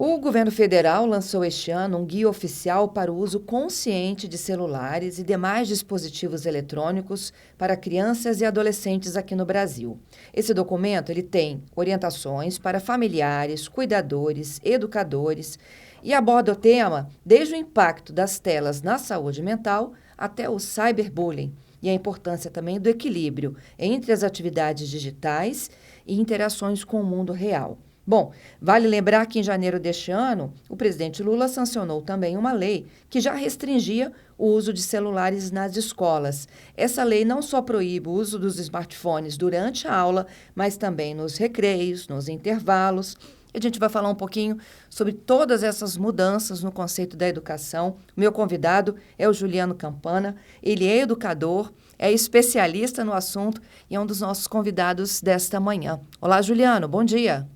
O governo federal lançou este ano um guia oficial para o uso consciente de celulares e demais dispositivos eletrônicos para crianças e adolescentes aqui no Brasil. Esse documento ele tem orientações para familiares, cuidadores, educadores e aborda o tema desde o impacto das telas na saúde mental até o cyberbullying e a importância também do equilíbrio entre as atividades digitais e interações com o mundo real. Bom, vale lembrar que em janeiro deste ano, o presidente Lula sancionou também uma lei que já restringia o uso de celulares nas escolas. Essa lei não só proíbe o uso dos smartphones durante a aula, mas também nos recreios, nos intervalos. A gente vai falar um pouquinho sobre todas essas mudanças no conceito da educação. O meu convidado é o Juliano Campana, ele é educador, é especialista no assunto e é um dos nossos convidados desta manhã. Olá, Juliano, bom dia.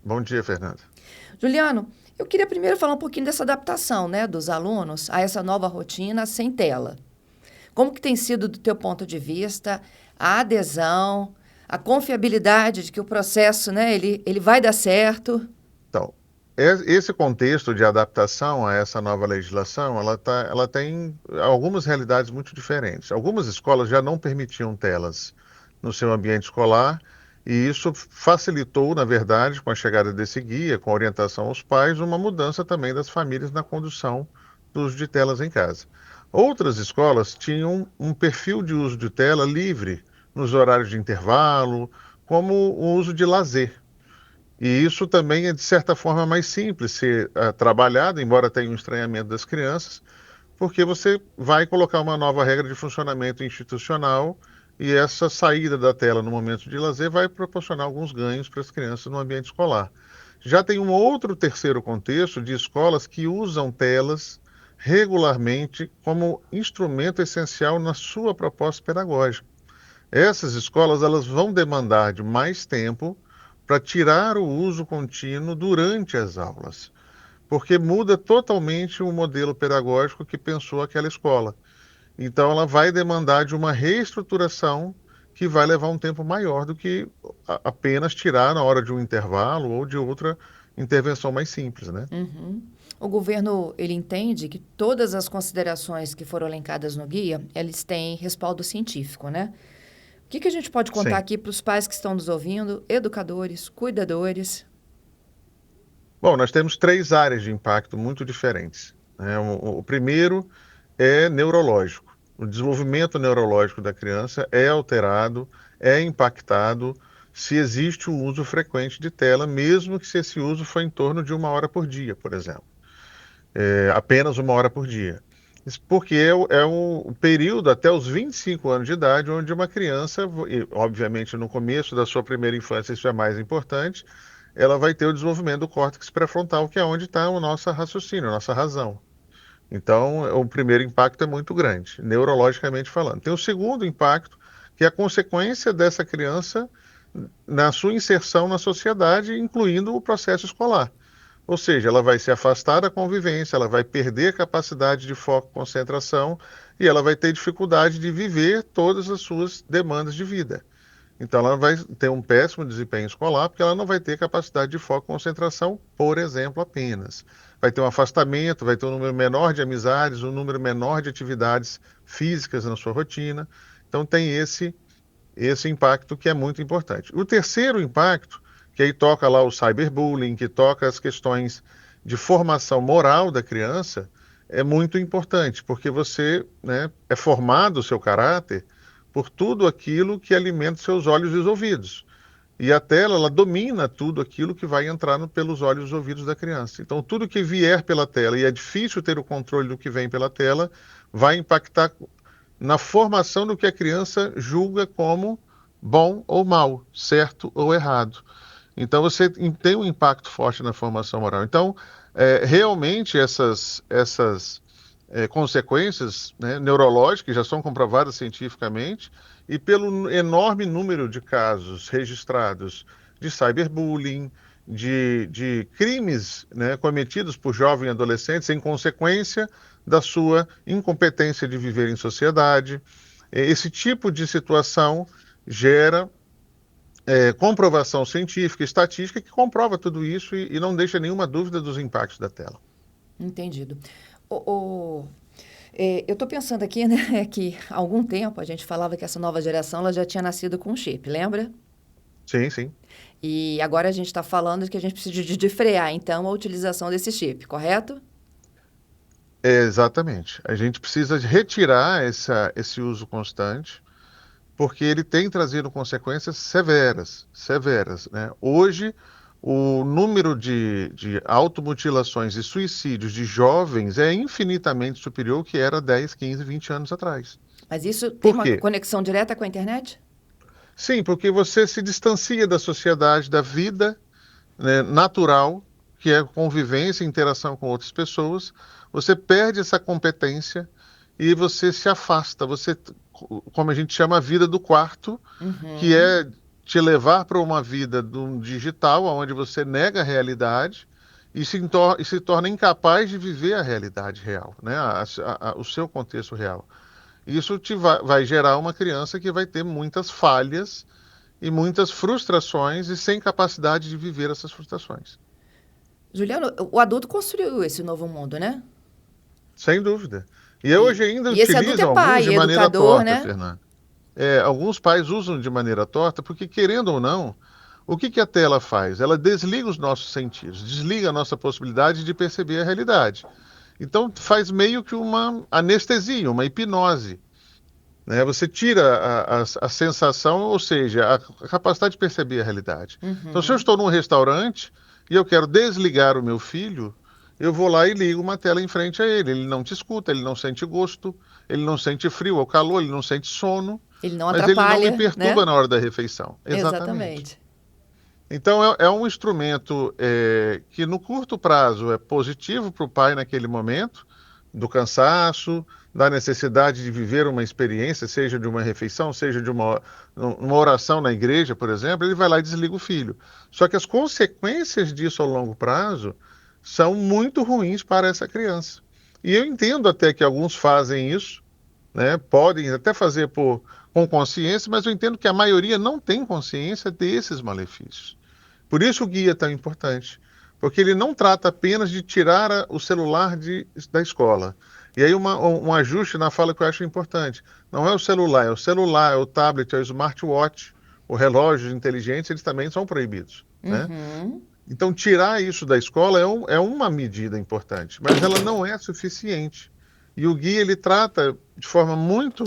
Bom dia, Fernanda. Juliano, eu queria primeiro falar um pouquinho dessa adaptação, né, dos alunos a essa nova rotina sem tela. Como que tem sido, do teu ponto de vista, a adesão, a confiabilidade de que o processo, né, ele vai dar certo? Então, esse contexto de adaptação a essa nova legislação, ela tem algumas realidades muito diferentes. Algumas escolas já não permitiam telas no seu ambiente escolar, e isso facilitou, na verdade, com a chegada desse guia, com a orientação aos pais, uma mudança também das famílias na condução do uso de telas em casa. Outras escolas tinham um perfil de uso de tela livre nos horários de intervalo, como o uso de lazer. E isso também é, de certa forma, mais simples ser trabalhado, embora tenha um estranhamento das crianças, porque você vai colocar uma nova regra de funcionamento institucional e essa saída da tela no momento de lazer vai proporcionar alguns ganhos para as crianças no ambiente escolar. Já tem um outro terceiro contexto de escolas que usam telas regularmente como instrumento essencial na sua proposta pedagógica. Essas escolas elas vão demandar de mais tempo para tirar o uso contínuo durante as aulas, porque muda totalmente o modelo pedagógico que pensou aquela escola. Então, ela vai demandar de uma reestruturação que vai levar um tempo maior do que apenas tirar na hora de um intervalo ou de outra intervenção mais simples, né? Uhum. O governo, ele entende que todas as considerações que foram elencadas no guia, eles têm respaldo científico, né? O que a gente pode contar Sim. aqui para os pais que estão nos ouvindo, educadores, cuidadores? Bom, nós temos três áreas de impacto muito diferentes, né? O primeiro é neurológico. O desenvolvimento neurológico da criança é alterado, é impactado se existe o uso frequente de tela, mesmo que se esse uso for em torno de 1 hora por dia, por exemplo. Apenas 1 hora por dia. Isso porque é o período até os 25 anos de idade, onde uma criança, e, obviamente no começo da sua primeira infância isso é mais importante, ela vai ter o desenvolvimento do córtex pré-frontal, que é onde está o nosso raciocínio, a nossa razão. Então, o primeiro impacto é muito grande, neurologicamente falando. Tem o segundo impacto, que é a consequência dessa criança na sua inserção na sociedade, incluindo o processo escolar. Ou seja, ela vai se afastar da convivência, ela vai perder a capacidade de foco e concentração e ela vai ter dificuldade de viver todas as suas demandas de vida. Então, ela vai ter um péssimo desempenho escolar, porque ela não vai ter capacidade de foco e concentração, por exemplo, apenas. Vai ter um afastamento, vai ter um número menor de amizades, um número menor de atividades físicas na sua rotina. Então, tem esse impacto que é muito importante. O terceiro impacto, que aí toca lá o cyberbullying, que toca as questões de formação moral da criança, é muito importante, porque você, né, é formado o seu caráter por tudo aquilo que alimenta seus olhos e os ouvidos. E a tela, ela domina tudo aquilo que vai entrar pelos olhos e os ouvidos da criança. Então, tudo que vier pela tela, e é difícil ter o controle do que vem pela tela, vai impactar na formação do que a criança julga como bom ou mal, certo ou errado. Então, você tem um impacto forte na formação moral. Então, realmente, essas consequências, né, neurológicas, que já são comprovadas cientificamente, e pelo enorme número de casos registrados de cyberbullying, de crimes, né, cometidos por jovens e adolescentes em consequência da sua incompetência de viver em sociedade. Esse tipo de situação gera comprovação científica, estatística, que comprova tudo isso e não deixa nenhuma dúvida dos impactos da tela. Entendido. O, o- eu estou pensando aqui, né, que há algum tempo a gente falava que essa nova geração ela já tinha nascido com um chip, lembra? Sim, sim. E agora a gente está falando que a gente precisa de frear, então, a utilização desse chip, correto? Exatamente. A gente precisa de retirar esse uso constante, porque ele tem trazido consequências severas, severas, né? Hoje, o número de automutilações e suicídios de jovens é infinitamente superior ao que era 10, 15, 20 anos atrás. Mas isso tem Por uma quê? conexão direta com a internet? Sim, porque você se distancia da sociedade, da vida, né, natural, que é convivência, interação com outras pessoas, você perde essa competência e você se afasta. Você, como a gente chama, a vida do quarto, que Uhum. é te levar para uma vida do digital, onde você nega a realidade e se torna incapaz de viver a realidade real, né? O seu contexto real. Isso vai gerar uma criança que vai ter muitas falhas e muitas frustrações e sem capacidade de viver essas frustrações. Juliano, o adulto construiu esse novo mundo, né? Sem dúvida. E E, hoje ainda e esse adulto é utilizam alguns pai, de é maneira educador, torta, né? Fernando. Alguns pais usam de maneira torta porque, querendo ou não, o que a tela faz? Ela desliga os nossos sentidos, desliga a nossa possibilidade de perceber a realidade. Então, faz meio que uma anestesia, uma hipnose, né? Você tira a sensação, ou seja, a capacidade de perceber a realidade. Então, se eu Uhum. estou num restaurante e eu quero desligar o meu filho, eu vou lá e ligo uma tela em frente a ele. Ele não te escuta, ele não sente gosto, ele não sente frio ou calor, ele não sente sono, Ele não mas ele não me atrapalha, perturba né? na hora da refeição. Exatamente. Exatamente. Então, é um instrumento que, no curto prazo, é positivo para o pai naquele momento, do cansaço, da necessidade de viver uma experiência, seja de uma refeição, seja de uma oração na igreja, por exemplo, ele vai lá e desliga o filho. Só que as consequências disso ao longo prazo são muito ruins para essa criança. E eu entendo até que alguns fazem isso, né? Podem até fazer com consciência, mas eu entendo que a maioria não tem consciência desses malefícios. Por isso o guia é tão importante, porque ele não trata apenas de tirar o celular da escola. E aí um ajuste na fala que eu acho importante. Não é o celular, é o tablet, é o smartwatch, o relógio inteligente, eles também são proibidos, né? Uhum. Então, tirar isso da escola é uma medida importante, mas ela não é suficiente. E o guia ele trata de forma muito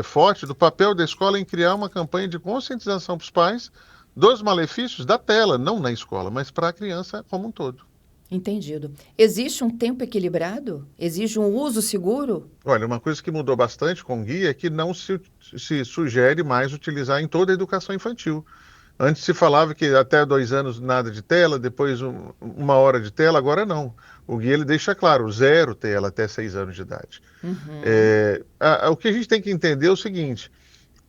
forte do papel da escola em criar uma campanha de conscientização para os pais dos malefícios da tela, não na escola, mas para a criança como um todo. Entendido. Existe um tempo equilibrado? Existe um uso seguro? Olha, uma coisa que mudou bastante com o guia é que não se sugere mais utilizar em toda a educação infantil. Antes se falava que até 2 anos nada de tela, depois 1 hora de tela, agora não. O guia ele deixa claro, zero tela até 6 anos de idade. Uhum. O que a gente tem que entender é o seguinte: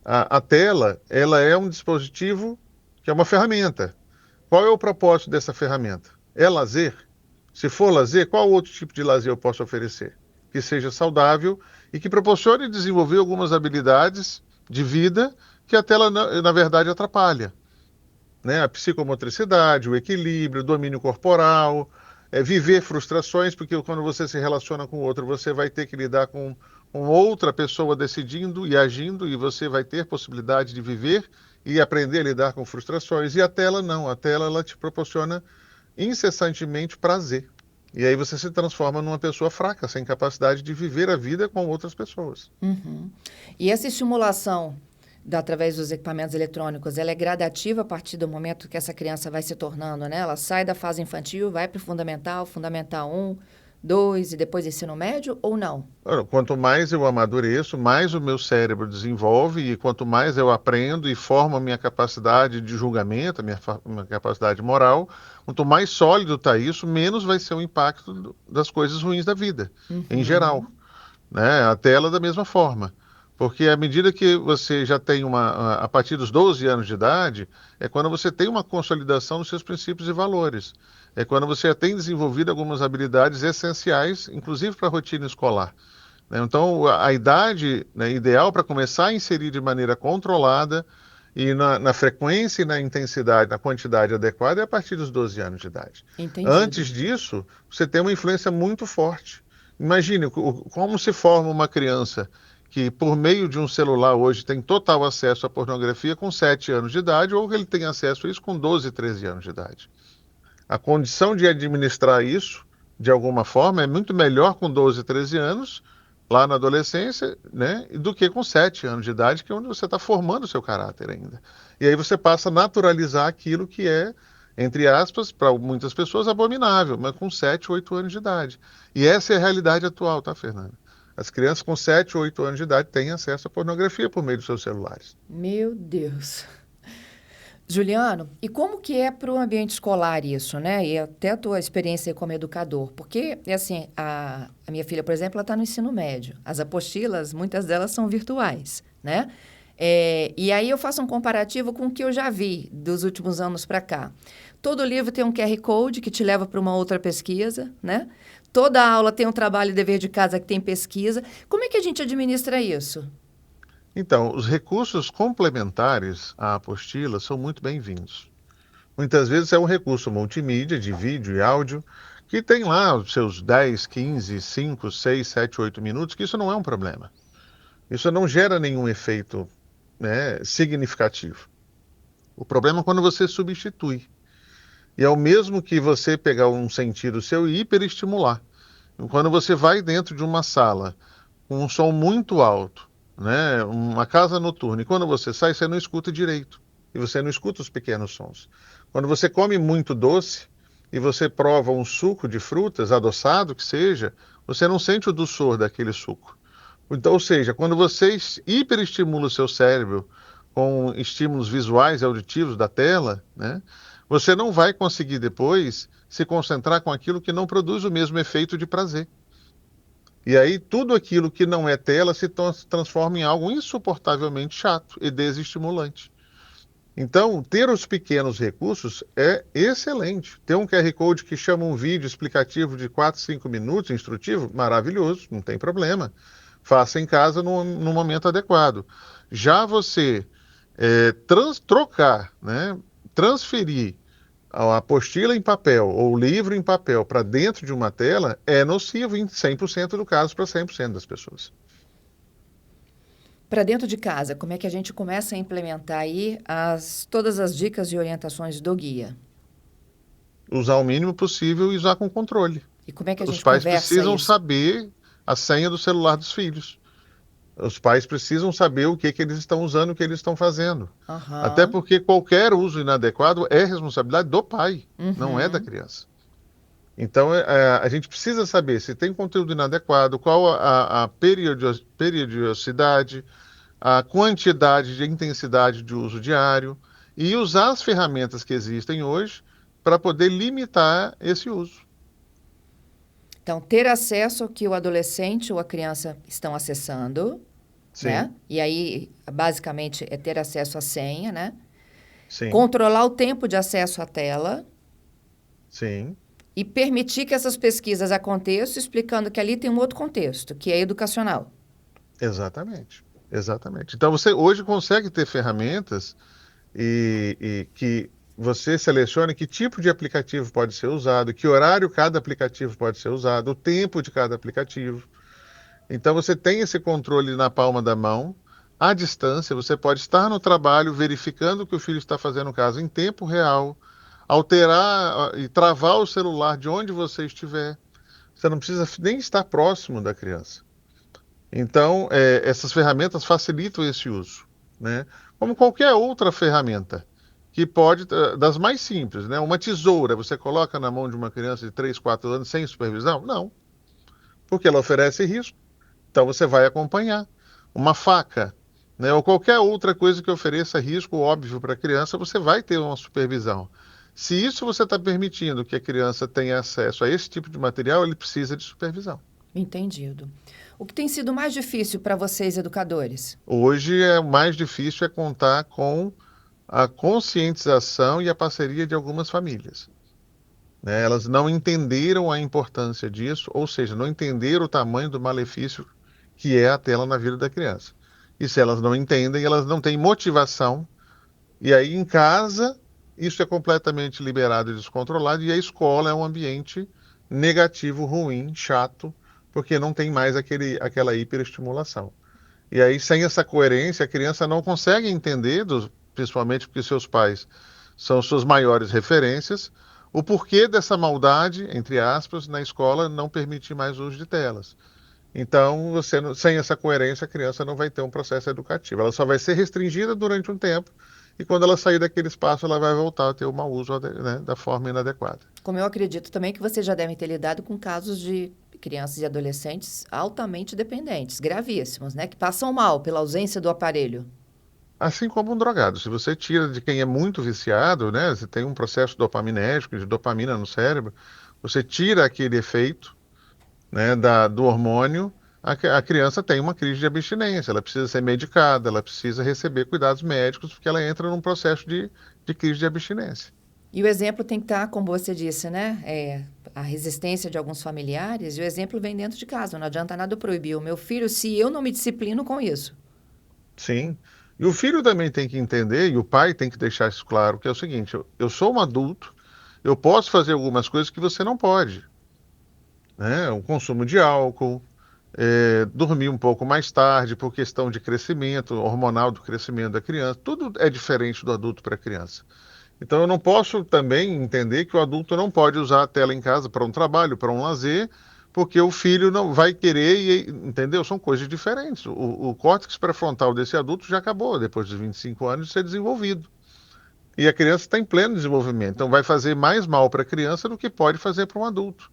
a tela ela é um dispositivo que é uma ferramenta. Qual é o propósito dessa ferramenta? É lazer? Se for lazer, qual outro tipo de lazer eu posso oferecer? Que seja saudável e que proporcione desenvolver algumas habilidades de vida que a tela, na verdade, atrapalha, né? A psicomotricidade, o equilíbrio, o domínio corporal, viver frustrações, porque quando você se relaciona com outro, você vai ter que lidar com outra pessoa decidindo e agindo, e você vai ter possibilidade de viver e aprender a lidar com frustrações. E a tela não, a tela ela te proporciona incessantemente prazer. E aí você se transforma numa pessoa fraca, sem capacidade de viver a vida com outras pessoas. Uhum. E essa estimulação através dos equipamentos eletrônicos, ela é gradativa a partir do momento que essa criança vai se tornando, né? Ela sai da fase infantil, vai para o fundamental, fundamental um, 2 e depois ensino médio ou não? Ora, quanto mais eu amadureço, mais o meu cérebro desenvolve e quanto mais eu aprendo e formo a minha capacidade de julgamento, minha capacidade moral, quanto mais sólido está isso, menos vai ser o impacto das coisas ruins da vida, em geral, Uhum. né? A tela da mesma forma. Porque à medida que você já tem a partir dos 12 anos de idade, é quando você tem uma consolidação dos seus princípios e valores. É quando você já tem desenvolvido algumas habilidades essenciais, inclusive para a rotina escolar, né? Então, a idade, né, ideal para começar a inserir de maneira controlada e na frequência e na intensidade, na quantidade adequada é a partir dos 12 anos de idade. Entendido. Antes disso, você tem uma influência muito forte. Imagine como se forma uma criança que, por meio de um celular hoje, tem total acesso à pornografia com 7 anos de idade, ou que ele tem acesso a isso com 12, 13 anos de idade. A condição de administrar isso, de alguma forma, é muito melhor com 12, 13 anos, lá na adolescência, né, do que com 7 anos de idade, que é onde você está formando o seu caráter ainda. E aí você passa a naturalizar aquilo que é, entre aspas, para muitas pessoas, abominável, mas com 7, 8 anos de idade. E essa é a realidade atual, tá, Fernanda? As crianças com 7, 8 anos de idade têm acesso à pornografia por meio dos seus celulares. Meu Deus. Juliano, e como que é para o ambiente escolar isso, né? E até a tua experiência aí como educador. Porque, é assim, a minha filha, por exemplo, ela está no ensino médio. As apostilas, muitas delas são virtuais, né? E aí eu faço um comparativo com o que eu já vi dos últimos anos para cá. Todo livro tem um QR Code que te leva para uma outra pesquisa, né? Toda aula tem um trabalho e dever de casa que tem pesquisa. Como é que a gente administra isso? Então, os recursos complementares à apostila são muito bem-vindos. Muitas vezes é um recurso multimídia, de vídeo e áudio, que tem lá os seus 10, 15, 5, 6, 7, 8 minutos, que isso não é um problema. Isso não gera nenhum efeito, né, significativo. O problema é quando você substitui. E é o mesmo que você pegar um sentido seu e hiperestimular. Quando você vai dentro de uma sala com um som muito alto, né, uma casa noturna, e quando você sai, você não escuta direito. E você não escuta os pequenos sons. Quando você come muito doce e você prova um suco de frutas, adoçado que seja, você não sente o doçor daquele suco. Então, ou seja, quando você hiperestimula o seu cérebro com estímulos visuais e auditivos da tela, né, você não vai conseguir depois se concentrar com aquilo que não produz o mesmo efeito de prazer. E aí tudo aquilo que não é tela se transforma em algo insuportavelmente chato e desestimulante. Então, ter os pequenos recursos é excelente. Ter um QR Code que chama um vídeo explicativo de 4, 5 minutos, instrutivo, maravilhoso, não tem problema. Faça em casa no momento adequado. Já você trocar, né, transferir a apostila em papel ou o livro em papel para dentro de uma tela é nocivo em 100% do caso para 100% das pessoas. Para dentro de casa, como é que a gente começa a implementar aí todas as dicas e orientações do guia? Usar o mínimo possível e usar com controle. E como é que a Os gente pais conversa precisam isso? saber a senha do celular dos filhos. Os pais precisam saber o que eles estão usando, o que eles estão fazendo. Até Aham. porque qualquer uso inadequado é responsabilidade do pai, não é da Uhum. criança. Então, a gente precisa saber se tem conteúdo inadequado, qual a periodicidade, a quantidade de intensidade de uso diário e usar as ferramentas que existem hoje para poder limitar esse uso. Então, ter acesso ao que o adolescente ou a criança estão acessando, né? Sim, E aí, basicamente, é ter acesso à senha, né? sim, Controlar o tempo de acesso à tela sim, e permitir que essas pesquisas aconteçam, explicando que ali tem um outro contexto, que é educacional. exatamente. Exatamente. Então você hoje consegue ter ferramentas e que você selecione que tipo de aplicativo pode ser usado, que horário cada aplicativo pode ser usado, o tempo de cada aplicativo. Então você tem esse controle na palma da mão, à distância, você pode estar no trabalho verificando o que o filho está fazendo no caso em tempo real, alterar e travar o celular de onde você estiver. Você não precisa nem estar próximo da criança. Então, essas ferramentas facilitam esse uso, né? Como qualquer outra ferramenta, que pode, das mais simples, né? Uma tesoura, você coloca na mão de uma criança de 3, 4 anos sem supervisão? Não, porque ela oferece risco, então você vai acompanhar. Uma faca, né? Ou qualquer outra coisa que ofereça risco óbvio para a criança, você vai ter uma supervisão. Se isso você está permitindo que a criança tenha acesso a esse tipo de material, ele precisa de supervisão. Entendido. O que tem sido mais difícil para vocês, educadores? Hoje o mais difícil é contar com a conscientização e a parceria de algumas famílias, né? Elas não entenderam a importância disso, ou seja, não entenderam o tamanho do malefício que é a tela na vida da criança. E se elas não entendem, elas não têm motivação E aí, em casa, isso é completamente liberado e descontrolado, e a escola é um ambiente negativo, ruim, chato, porque não tem mais aquela hiperestimulação. E aí, sem essa coerência, a criança não consegue entender, principalmente porque seus pais são suas maiores referências, o porquê dessa maldade, entre aspas, na escola não permitir mais o uso de telas. Então, sem essa coerência, a criança não vai ter um processo educativo. Ela só vai ser restringida durante um tempo e quando ela sair daquele espaço, ela vai voltar a ter o mau uso, né, da forma inadequada. Como eu acredito também que vocês já devem ter lidado com casos de crianças e adolescentes altamente dependentes, gravíssimos, né? Que passam mal pela ausência do aparelho. Assim como um drogado. Se você tira de quem é muito viciado, né, você tem um processo dopaminérgico, de dopamina no cérebro, você tira aquele efeito, né, do hormônio, a criança tem uma crise de abstinência, ela precisa ser medicada, ela precisa receber cuidados médicos, porque ela entra num processo de crise de abstinência. E o exemplo tem que estar, como você disse, né? A resistência de alguns familiares, e o exemplo vem dentro de casa. Não adianta nada eu proibir o meu filho se eu não me disciplino com isso. Sim. E o filho também tem que entender, e o pai tem que deixar isso claro, que é o seguinte: eu sou um adulto, eu posso fazer algumas coisas que você não pode, né? O consumo de álcool, dormir um pouco mais tarde por questão de crescimento, hormonal do crescimento da criança, tudo é diferente do adulto para a criança. Então eu não posso também entender que o adulto não pode usar a tela em casa para um trabalho, para um lazer, porque o filho não vai querer, entendeu? São coisas diferentes. O córtex pré-frontal desse adulto já acabou, depois dos 25 anos, de ser desenvolvido. E a criança está em pleno desenvolvimento, então vai fazer mais mal para a criança do que pode fazer para um adulto,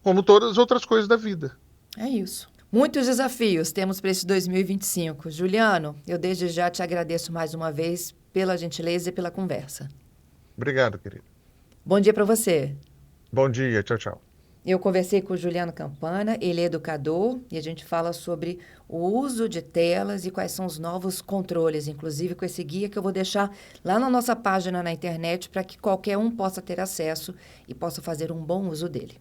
como todas as outras coisas da vida. É isso. Muitos desafios temos para esse 2025. Juliano, eu desde já te agradeço mais uma vez pela gentileza e pela conversa. Obrigado, querido. Bom dia para você. Bom dia, tchau, tchau. Eu conversei com o Juliano Campana, ele é educador e a gente fala sobre o uso de telas e quais são os novos controles, inclusive com esse guia que eu vou deixar lá na nossa página na internet para que qualquer um possa ter acesso e possa fazer um bom uso dele.